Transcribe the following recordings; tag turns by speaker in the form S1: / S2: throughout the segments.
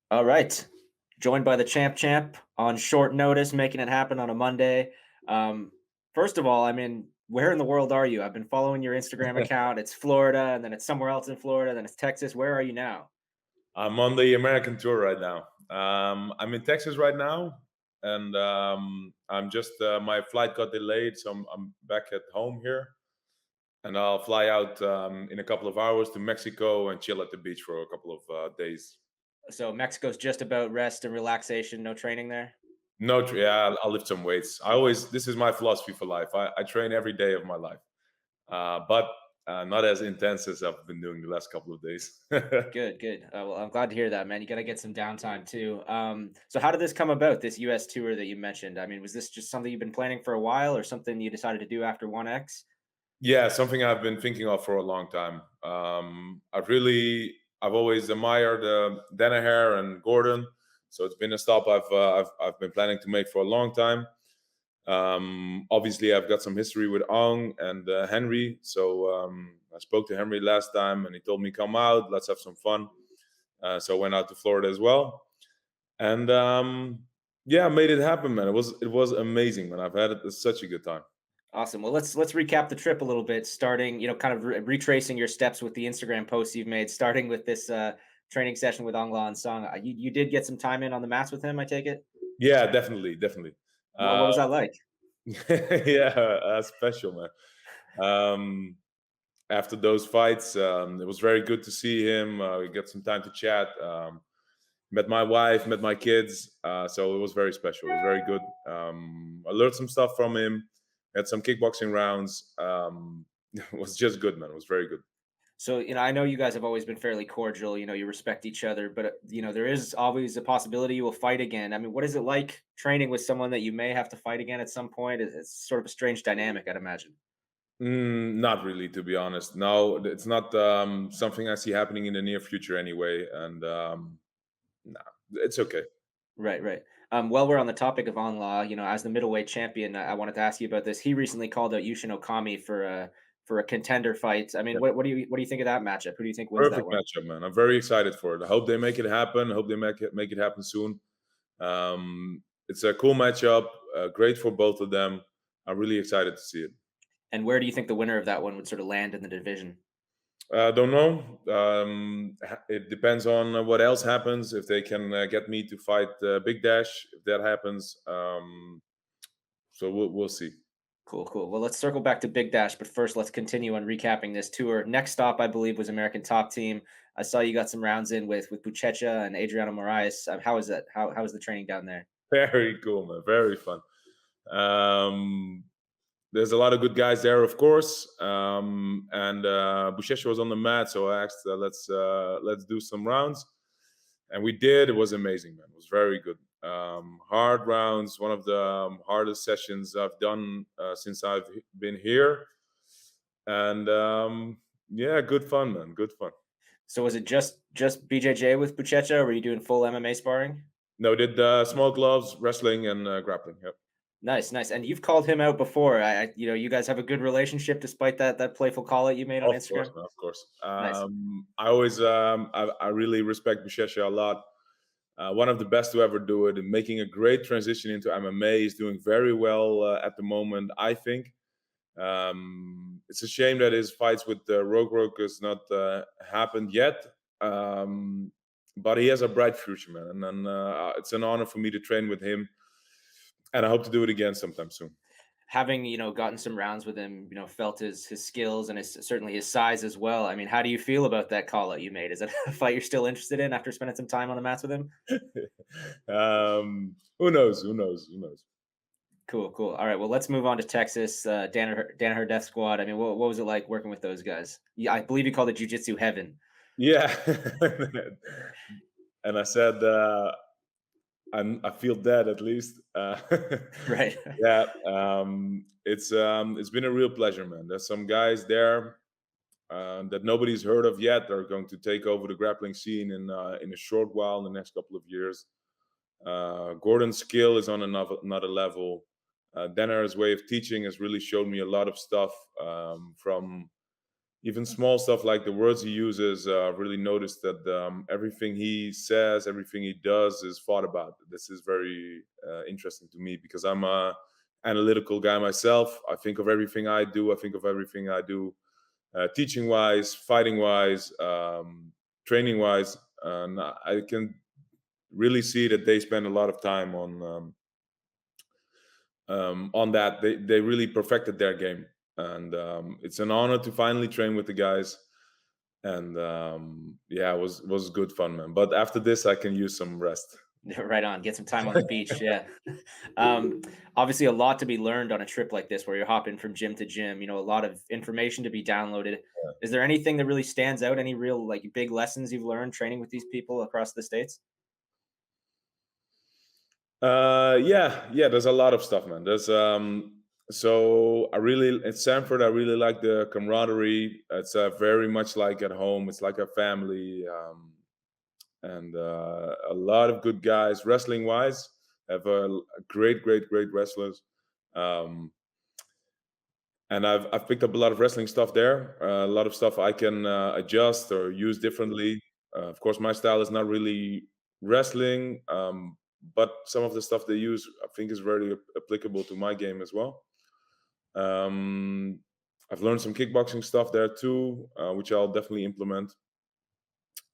S1: All right. Joined by the champ on short notice, making it happen on a Monday. Um, First of all, where in the world are you? I've been following your Instagram account. It's Florida, and then it's somewhere else in Florida, then it's Texas. Where are you now?
S2: I'm on the American tour right now. I'm in Texas right now, and I'm just my flight got delayed, so I'm back at home here, and I'll fly out in a couple of hours to Mexico and chill at the beach for a couple of days.
S1: So Mexico's just about rest and relaxation, no training there.
S2: No, yeah, I'll lift some weights. I always This is my philosophy for life. I train every day of my life, but not as intense as I've been doing the last couple of days.
S1: Good, good. Well, I'm glad to hear that, man. You got to get some downtime too. So how did this come about? This U.S. tour that you mentioned. Was this just something you've been planning for a while, or something you decided to do after 1X?
S2: Yeah, something I've been thinking of for a long time. I've always admired Danaher and Gordon, so it's been a stop I've been planning to make for a long time. Obviously, I've got some history with Aung and Henry, so I spoke to Henry last time, and he told me come out, let's have some fun. So I went out to Florida as well, and yeah, made it happen, man. It was amazing, man. I've had such a good time.
S1: Awesome. Well, let's recap the trip a little bit, starting, kind of retracing your steps with the Instagram posts you've made, starting with this training session with Aung La N Sang. You did get some time in on the mats with him, I take it.
S2: Yeah, definitely, definitely.
S1: What was that like?
S2: Yeah, special, man. Um, After those fights, it was very good to see him. We got some time to chat. Met my wife, met my kids. So it was very special. It was very good. I learned some stuff from him. Had some kickboxing rounds. It was just good, man. It was very good.
S1: So, I know you guys have always been fairly cordial. You respect each other, but there is always a possibility you will fight again. What is it like training with someone that you may have to fight again at some point? It's sort of a strange dynamic, I'd imagine.
S2: Not really, to be honest. No, it's not something I see happening in the near future anyway. And no, it's okay.
S1: Right, right. While we're on the topic of Onla, as the middleweight champion, I wanted to ask you about this. He recently called out Yushin Okami for a contender fight. What do you think of that matchup? Who do you think wins that
S2: Perfect
S1: one?
S2: matchup, man. I'm very excited for it. I hope they make it happen. I hope they make it happen soon. It's a cool matchup. Great for both of them. I'm really excited to see it.
S1: And where do you think the winner of that one would sort of land in the division?
S2: Don't know. It depends on what else happens. If they can get me to fight Big Dash, if that happens, so we'll see.
S1: Cool, cool. Well, let's circle back to Big Dash, but first let's continue on recapping this tour. Next stop, I believe, was American Top Team. I saw you got some rounds in with Buchecha and Adriano Moraes. How is that? How is the training down there?
S2: Very cool, man. Very fun. Um, there's a lot of good guys there, of course. And Buchecha was on the mat, so I asked, let's do some rounds, and we did. It was amazing, man. It was very good. Hard rounds, one of the hardest sessions I've done since I've been here, and yeah, good fun, man. Good fun.
S1: So was it just BJJ with Buchecha, or were you doing full MMA sparring?
S2: No, did small gloves, wrestling, and grappling. Yep.
S1: Nice, nice. And you've called him out before. You guys have a good relationship despite that playful call out you made on
S2: Of course,
S1: Instagram.
S2: man. Of course.
S1: Nice.
S2: I really respect Buchecha a lot. One of the best to ever do it, and making a great transition into MMA. Is doing very well at the moment, I think. It's a shame that his fights with Rogue has not happened yet. Um, but he has a bright future, man, and it's an honor for me to train with him, and I hope to do it again sometime soon.
S1: Having gotten some rounds with him, felt his skills and his certainly his size as well. How do you feel about that call out you made? Is it a fight you're still interested in after spending some time on the mats with him?
S2: Who knows? Who knows? Who knows?
S1: Cool, cool. All right, well, let's move on to Texas. Danaher Death Squad. What was it like working with those guys? Yeah, I believe you called it Jiu-Jitsu heaven.
S2: Yeah. And I said, I feel dead at least.
S1: Right.
S2: Yeah, it's been a real pleasure, man. There's some guys there that nobody's heard of yet. Are going to take over the grappling scene in a short while, in the next couple of years. Gordon's skill is on another level. Danaher's way of teaching has really showed me a lot of stuff from even small stuff like the words he uses. Really noticed that everything he says, everything he does is thought about. This is very interesting to me because I'm a analytical guy myself. I think of everything I do. I think of everything I do, teaching wise, fighting wise, training wise, and I can really see that they spend a lot of time on that. They really perfected their game, and it's an honor to finally train with the guys. And yeah, it was good fun, man. But after this, I can use some rest.
S1: Right on. Get some time on the beach. Yeah. Um, Obviously, a lot to be learned on a trip like this, where you're hopping from gym to gym. A lot of information to be downloaded. Is there anything that really stands out? Any real like big lessons you've learned training with these people across the states?
S2: Yeah, there's a lot of stuff, man. There's so I really at Sanford, I really like the camaraderie. It's very much like at home. It's like a family, and a lot of good guys wrestling wise. Have a great wrestlers. Um, and I've picked up a lot of wrestling stuff there. A lot of stuff I can adjust or use differently. Of course, my style is not really wrestling, but some of the stuff they use I think is very applicable to my game as well. Um, I've learned some kickboxing stuff there too, which I'll definitely implement.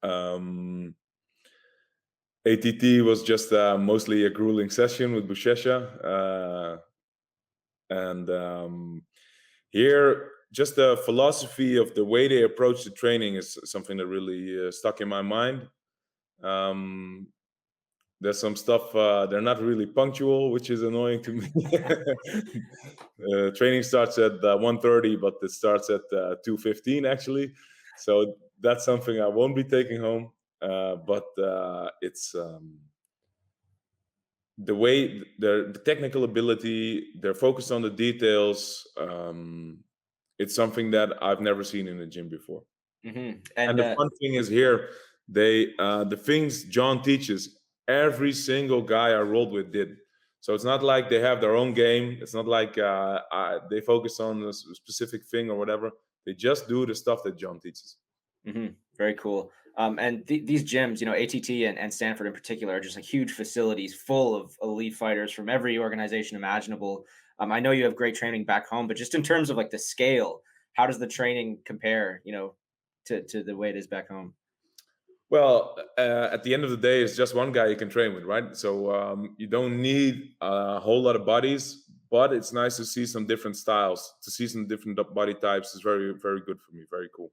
S2: Um, ATT was just mostly a grueling session with Buchecha, and here, just the philosophy of the way they approach the training is something that really stuck in my mind. Um, there's some stuff they're not really punctual, which is annoying to me. Training starts at 1:30, but it starts at 2:15 actually. So that's something I won't be taking home. But it's the way the technical ability, they're focused on the details. It's something that I've never seen in the gym before. And
S1: And
S2: the fun thing is here, they the things John teaches, every single guy I rolled with did. So it's not like they have their own game. It's not like they focus on a specific thing or whatever. They just do the stuff that John teaches.
S1: Very cool. And these gyms, ATT and Stanford in particular, are just like huge facilities full of elite fighters from every organization imaginable. I know you have great training back home, but just in terms of like the scale, how does the training compare, to the way it is back home?
S2: Well, at the end of the day, it's just one guy you can train with, right? So you don't need a whole lot of bodies, but it's nice to see some different styles, to see some different body types is very, very good for me. Very cool.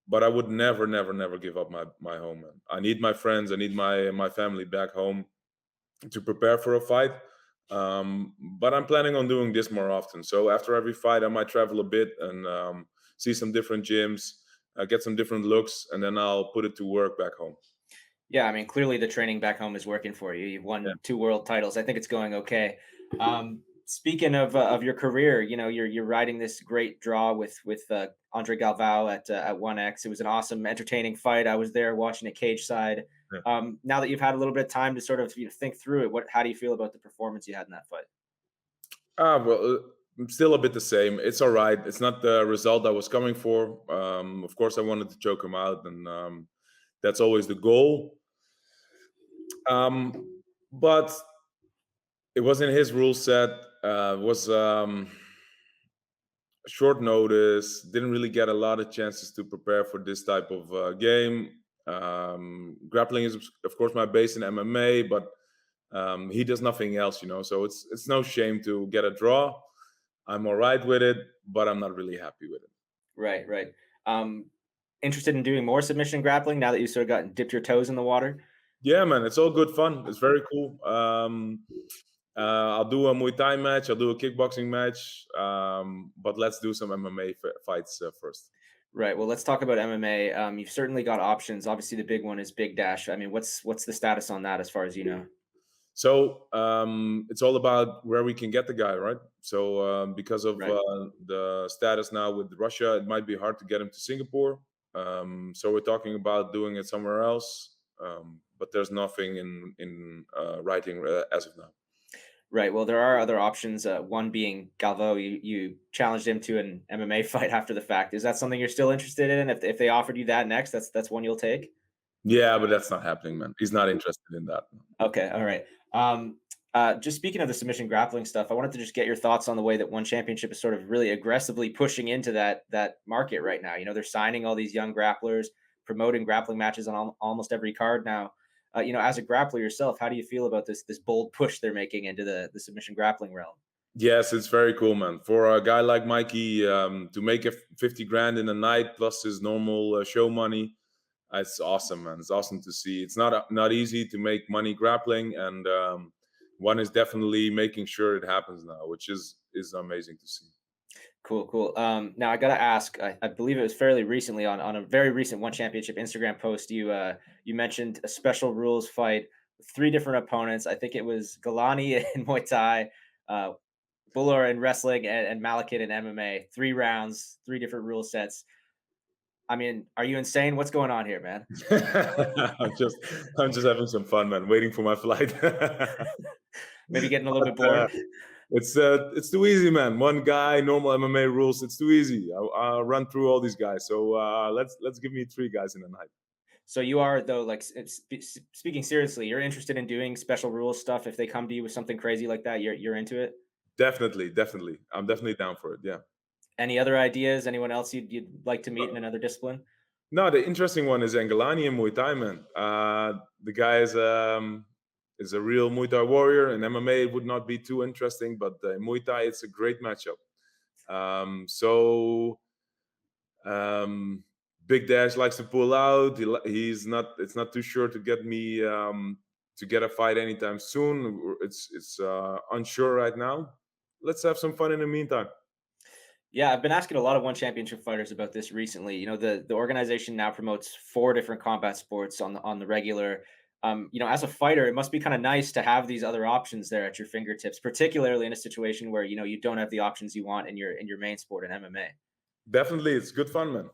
S2: But I would never give up my home, man. I need my friends. I need my family back home to prepare for a fight. But I'm planning on doing this more often. So after every fight, I might travel a bit and see some different gyms, get some different looks, and then I'll put it to work back home.
S1: Yeah, I mean, clearly the training back home is working for you. You've won 2 world titles. I think it's going okay. Speaking of your career, you're riding this great draw with Andre Galvao at 1X. It was an awesome, entertaining fight. I was there watching it cage side.
S2: Yeah.
S1: Now that you've had a little bit of time to sort of think through it, how do you feel about the performance you had in that fight?
S2: Well, still a bit the same. It's all right. It's not the result I was coming for. Of course, I wanted to choke him out, and that's always the goal. But it wasn't his rule set. Was short notice. Didn't really get a lot of chances to prepare for this type of game. Grappling is, of course, my base in MMA, but he does nothing else, So it's no shame to get a draw. I'm all right with it, but I'm not really happy with it.
S1: Right, right. Um, Interested in doing more submission grappling now that you sort of got dipped your toes in the water?
S2: Yeah, man, it's all good fun. It's very cool. I'll do a Muay Thai match. I'll do a kickboxing match. But let's do some MMA fights first.
S1: Right. Well, let's talk about MMA. You've certainly got options. Obviously, the big one is Big Dash. I mean, what's the status on that as far as you know?
S2: So it's all about where we can get the guy, right? So because of
S1: Right.
S2: the status now with Russia, it might be hard to get him to Singapore. So we're talking about doing it somewhere else, but there's nothing in writing as of now.
S1: Right. Well, there are other options. One being Galvo. You challenged him to an MMA fight after the fact. Is that something you're still interested in? If they offered you that next, that's one you'll take.
S2: Yeah, but that's not happening, man. He's not interested in that.
S1: Okay. All right. Um, just speaking of the submission grappling stuff, I wanted to just get your thoughts on the way that One Championship is sort of really aggressively pushing into that market right now. They're signing all these young grapplers, promoting grappling matches on almost every card now. As a grappler yourself, how do you feel about this bold push they're making into the submission grappling realm?
S2: Yes, it's very cool, man. For a guy like Mikey to make a 50 grand in a night plus his normal show money, it's awesome, man. It's awesome to see. It's not easy to make money grappling, and one is definitely making sure it happens now, which is amazing to see.
S1: Cool, cool. Now I gotta ask. I believe it was fairly recently on a very recent One Championship Instagram post. You mentioned a special rules fight with three different opponents. I think it was Galani in Muay Thai, uh, Buller in wrestling, and Malakit in MMA. 3 rounds, three different rule sets. I mean, are you insane? What's going on here, man?
S2: I'm just I'm just having some fun, man. Waiting for my flight.
S1: Maybe getting a little bit
S2: But,
S1: bored.
S2: it's too easy, man. One guy, normal MMA rules. It's too easy. I'll run through all these guys. So let's give me three guys in a night.
S1: So you are though, like speaking seriously, you're interested in doing special rules stuff. If they come to you with something crazy like that, you're into it.
S2: Definitely, definitely. I'm definitely down for it. Yeah.
S1: Any other ideas? Anyone else you'd like to meet in another discipline?
S2: No, the interesting one is Angelani and Muay Thai, man. The guy is a real Muay Thai warrior. In MMA, it would not be too interesting, but in Muay Thai, it's a great matchup. So Big Dash likes to pull out. He's not. It's not too sure to get me to get a fight anytime soon. It's unsure right now. Let's have some fun in the meantime.
S1: Yeah, I've been asking a lot of One Championship fighters about this recently. The organization now promotes 4 different combat sports on the regular. As a fighter, it must be kind of nice to have these other options there at your fingertips, particularly in a situation where you don't have the options you want in your main sport in MMA.
S2: Definitely, it's good fun, man.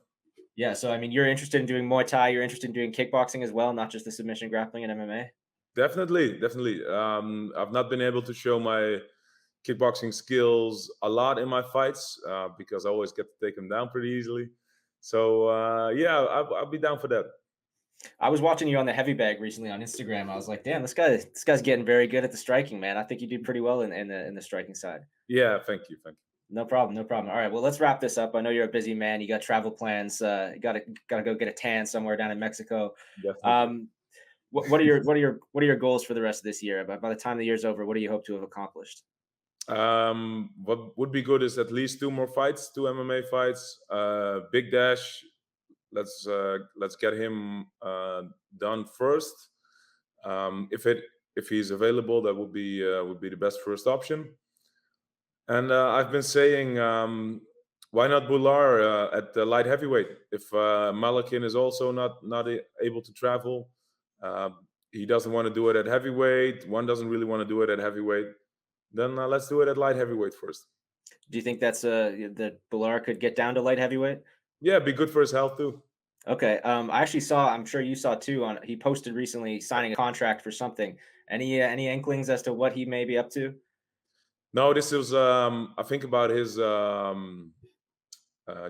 S1: Yeah, so I mean, you're interested in doing Muay Thai, you're interested in doing kickboxing as well, not just the submission grappling and MMA.
S2: Definitely, definitely. I've not been able to show my kickboxing skills a lot in my fights because I always get to take them down pretty easily. So yeah, I'll be down for that.
S1: I was watching you on the heavy bag recently on Instagram. I was like, damn, this guy's getting very good at the striking, man. I think you did pretty well in the striking side.
S2: Yeah, thank you, thank
S1: No problem, no problem. All right, well, let's wrap this up. I know you're a busy man. You got travel plans. You gotta go get a tan somewhere down in Mexico.
S2: you. Definitely.
S1: Um, what are your goals for the rest of this year? By the time the year's over, what do you hope to have accomplished?
S2: What would be good is at least two more fights, two MMA fights. Big Dash, let's get him done first. If he's available, that would be the best first option. And I've been saying, why not Bular at the light heavyweight? If Malakin is also not able to travel, uh, he doesn't want to do it at heavyweight. One doesn't really want to do it at heavyweight. Then let's do it at light heavyweight first.
S1: Do you think that Bilar could get down to light heavyweight?
S2: Yeah, be good for his health too.
S1: Okay. I actually saw. I'm sure you saw too. He posted recently signing a contract for something. Any inklings as to what he may be up to?
S2: No, this was I think about his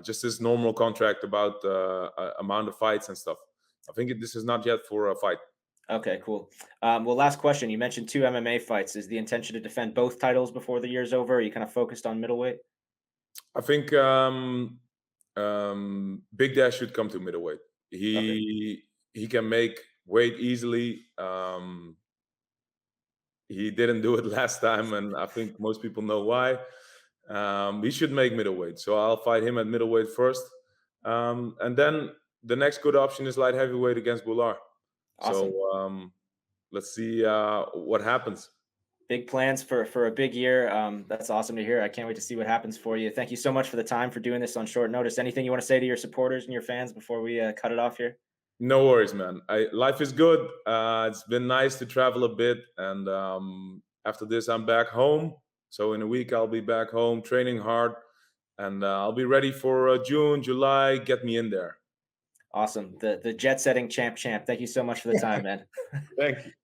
S2: just his normal contract about amount of fights and stuff. I think this is not yet for a fight.
S1: Okay, cool. Well, last question. You mentioned 2 MMA fights. Is the intention to defend both titles before the year's over? Are you kind of focused on middleweight?
S2: I think Big Dash should come to middleweight.
S1: Okay,
S2: He can make weight easily. He didn't do it last time, and I think most people know why. He should make middleweight, so I'll fight him at middleweight first, and then the next good option is light heavyweight against Bular. So
S1: awesome.
S2: let's see what happens.
S1: Big plans for a big year. That's awesome to hear. I can't wait to see what happens for you. Thank you so much for the time for doing this on short notice. Anything you want to say to your supporters and your fans before we cut it off here?
S2: No worries, man. Life is good. It's been nice to travel a bit, and after this, I'm back home. So in a week, I'll be back home training hard, and I'll be ready for June, July. Get me in there.
S1: Awesome. The jet setting champ. Thank you so much for the time, man.
S2: Thank you.